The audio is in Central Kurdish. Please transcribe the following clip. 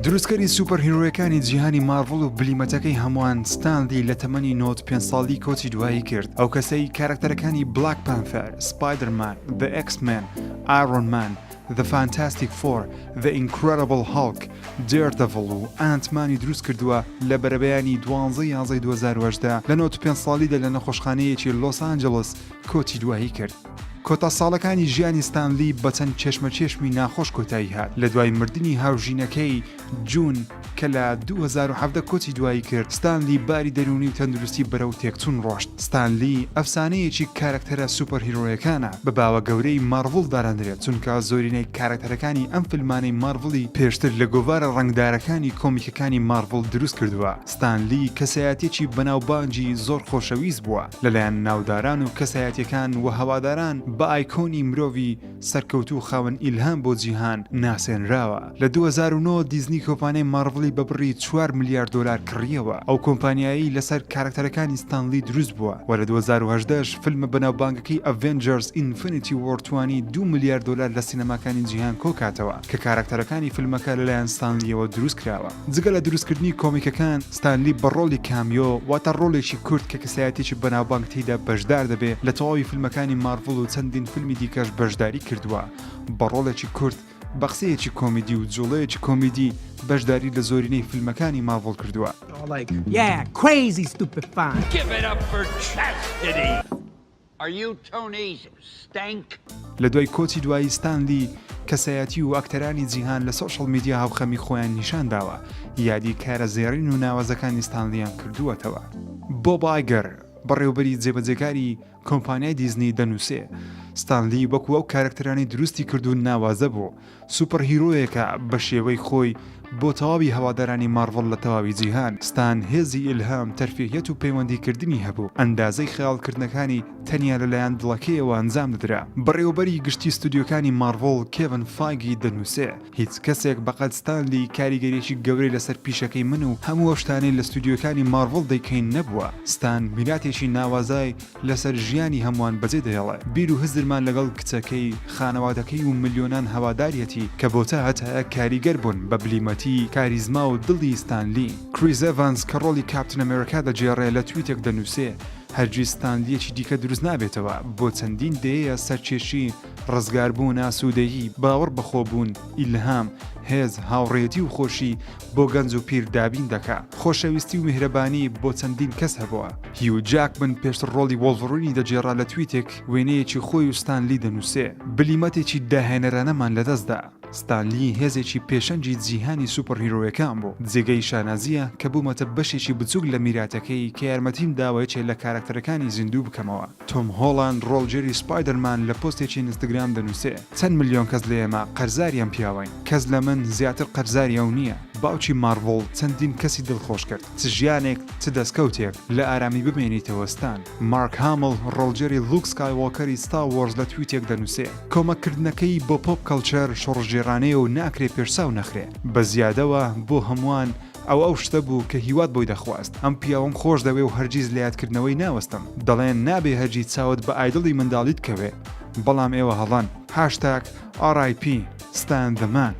دروستکەری سوپەر هیرۆیەکانی جیهانی مارڤڵ و بلیمەتەکەی هەمووان ستانلی لە تەمەنی 95 ساڵی کۆچی دوایی کرد. ئەو کەسەی کارکتەرەکانی بلاک پانثەر، سپایدەرمان، The X-Men، Iron Man، The Fantastic Four، The Incredible Hulk، Daredevil و ئانتمانی دروست کردووە لە بەرەبەیانی 12/11 2018 لە 95 ساڵیدا لە نەخۆشخانەیەکی لۆس ئانجلس کۆچی دوایی کرد. کۆتا ساڵەکانی ژیانی ستانلی بە چەند چێشمەچێشمی ناخۆش کۆتایی هات لە دوای مردنی هاوژینەکەی جون کە لە 2017 کۆچی دوایی کرد. ستانلی باری دەرونی و تەندروستی بەرەو تێکچوون ڕۆشت. ستانلی ئەفسانەیەکی کارکتەرە سوپەر هیرۆیەکانە بە باوە گەورەی مارڤڵ دارەندرێت، چونکە زۆرینەی کارکتەرەکانی ئەم فیلمانەی مارڤڵی پێشتر لە گۆڤارە ڕنگدارەکانی کۆمیکەکانی مارڤڵ دروست کردووە. ستانلی کەسایەتێکی بەناوبانجی زۆر خۆشەویست بووە لەلایەن ناوداران و کەسایەتیەکان و هەواداران بە ئایکۆنی مرۆڤی سەرکەوتوو خاوەن ئیلهام بۆ جیهان ناسێنراوە. لە 2009 دیزنی کۆمپانیای مارڤڵی بە بڕی 4 میلیارد دلار کڕیەوە. ئەو کۆمپانیایی لەسەر کارکتەرەکانی ستانلی دروست بووە و لە 2018 فیلمە بەناوبانگەکەی ئەڤێنجەرز ئینفینیتی وۆر توانی 2 میلیارد دلار لە سینەماکانی جیهان کۆکاتەوە کە کارکتەرەکانی فیلمەکە لەلایەن ستانلیەوە دروست کراوە. جگە لە دروستکردنی کۆمیکەکان، ستانلی بە ڕۆڵی کامیۆ واتە ڕۆڵێکی کورد کە کەسایەتێکی بەناوبانگ تێیدا بەشدار دەبێت لە تەواوی فیلمەکانی مارڤڵ و چەندین فیلمی دیکەش بەشداری کردووە. بە ڕۆڵێکی کورد بە قسەیەکی کۆمیدی و جوڵەیەکی کۆمیدی بەشداری لە زۆرینەی فیلمەکانی مارڤڵ کردووە. Yeah, crazy stupid fun. Give it up for chastity. Are you Tony's stank? لە دوای کۆچی دوایی ستانلی کەسایەتی و ئاکتەرانی جیهان لە سۆشەڵ میدیا هاوخەمی خۆیان نیشان داوە، یادی کارە زێڕین و ناوازەکانی ستانلیان کردووەتەوە. بۆب ئایگر بەڕێوەبەری جێبەجێکاری کۆمپانیای دیزنی دەنووسێ ستانلی وەکو ئەو کارکتەرانی دروستی کردو ناوازە بوو، سوپەر هیرۆیەکە بە شێوەی خۆی بۆ تەواوی هەوادارانی مارڤڵ لە تەواوی جیهان. ستان هێزی ئیلهام، تەرفێهیەت و پەیوەندیکردنی هەبوو، ئەندازەی خەیاڵکردنەکانی تەنیا لەلایەن دڵەکەیەوە ئەنجام دەدرا. بەڕێوەبەری گشتی ستودیۆکانی مارڤڵ کێڤن فایگی دەنووسێ هیچ کەسێک بەقەد ستانلی کاریگەریەکی گەورەی لەسەر پیشەکەی من و هەموو شتانەی لە ستودیۆکانی مارڤڵ دەیکەین نەبووە. ستان میراتێکی ناوازای لەسەر ژیانی هەمووان بەجێ دەهێڵێ. بیر و هزرمان لەگەڵ کچەکەی، خانەوادەکەی و ملیۆنان هەوادارەتی کە بۆتە هەتایە کاریگەر بوون بە بلیمەتی، کاریزما و دڵی ستانلی. کریس ئێڤانس کە ڕۆڵی کاپتن ئەمریکا دەجێڕێ لە تویتێک دەنووسێ هەرگیز ستانلیەکی دیکە دروست نابێتەوە، بۆ چەندین دەیە سەرکێشی، ڕزگاربوون، ئاسوودەیی، باوەڕ بەخۆبوون، ئیلهام، هێز، هاوڕێتی و خۆشی بۆ گەنج و پیر دابین دەکا. خۆشەویستی و میهرەبانی بۆ چەندین کەس هەبووە. هیو جاکمن پێشتر ڕۆڵی وۆڵڤرینی دەجێڕا لە تویتێک وێنەیەکی خۆی و ستانلی دەنووسێ بلیمەتێکی داهێنەرانەمان لەدەستدا. ستانلی هێزێکی پێشەنجی جیهانی سوپەر هیرۆیەکان بوو، جێگەی شانازیە کە بوومەتە بەشێکی بچووک لە میراتەکەی کە یارمەتیم داوایەکێ لە کارکتەرەکانی زیندوو بکەمەوە. تۆم هۆڵاند ڕۆڵجێری سپایدەرمان لە پۆستێکی ئینستاگرام دەنووسێ چەند ملیۆن کەس لە ئێمە قەرزاریان پیاوین، کەس لە من زیاتر قەرزاری ئەو نییە. باوکی مارڤڵ چەندین کەسی دڵخۆش کرد، چ ژیانێک چ دەستکەوتێک لە ئارامی بمێنیتەوە ستان. مارک هامڵ ڕۆڵجێری لوک سکایوۆکەری ستار وۆرز لە تویتێک دەنووسێ کۆمەکردنەکەی بۆ پۆپ کەڵچەر شۆڕژێرانەیە و ناکرێ پێرساو نەخرێ. بە زیادەوە بۆ هەمووان ئەو شتە بوو کە هیوات بۆی دەخواست. ئەم پیاوەم خۆش دەوێ و هەرگیز لە یادکردنەوەی ناوەستم. دەڵێن نابێ هەرگیز چاوت بە ئایدڵی منداڵیت کەوێ، بەڵام ئێوە هەڵان. هاشتاگ RIP Stan the Man.